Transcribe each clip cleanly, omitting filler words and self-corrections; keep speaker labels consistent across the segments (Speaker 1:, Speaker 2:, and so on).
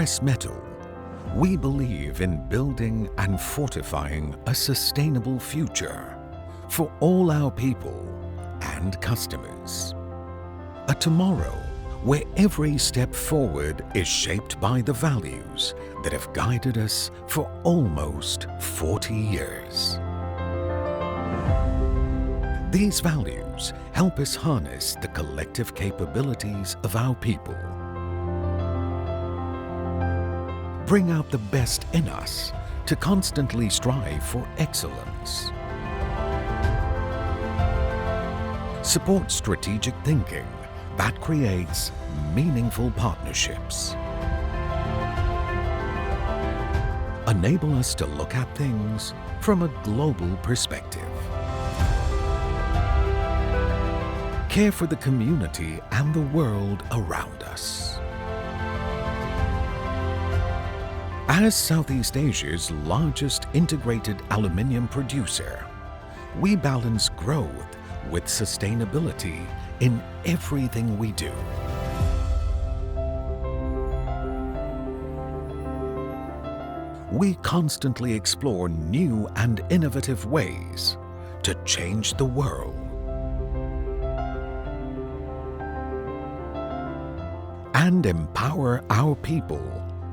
Speaker 1: Press Metal, we believe in building and fortifying a sustainable future for all our people and customers. A tomorrow where every step forward is shaped by the values that have guided us for almost 40 years. These values help us harness the collective capabilities of our people, bring out the best in us to constantly strive for excellence, support strategic thinking that creates meaningful partnerships, enable us to look at things from a global perspective, care for the community and the world around us. As Southeast Asia's largest integrated aluminium producer, we balance growth with sustainability in everything we do. We constantly explore new and innovative ways to change the world and empower our people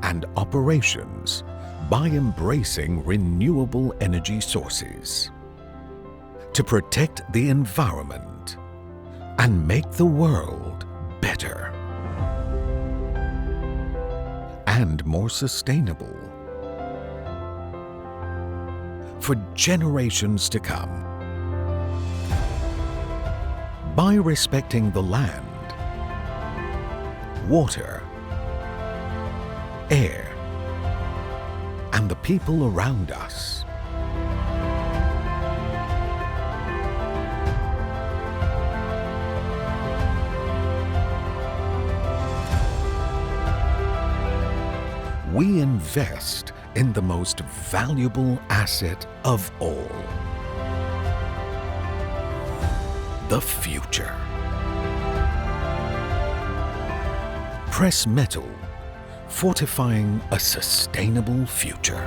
Speaker 1: and operations by embracing renewable energy sources to protect the environment and make the world better and more sustainable for generations to come. By respecting the land, water, air, and the people around us, we invest in the most valuable asset of all, the future. Press Metal, fortifying a sustainable future.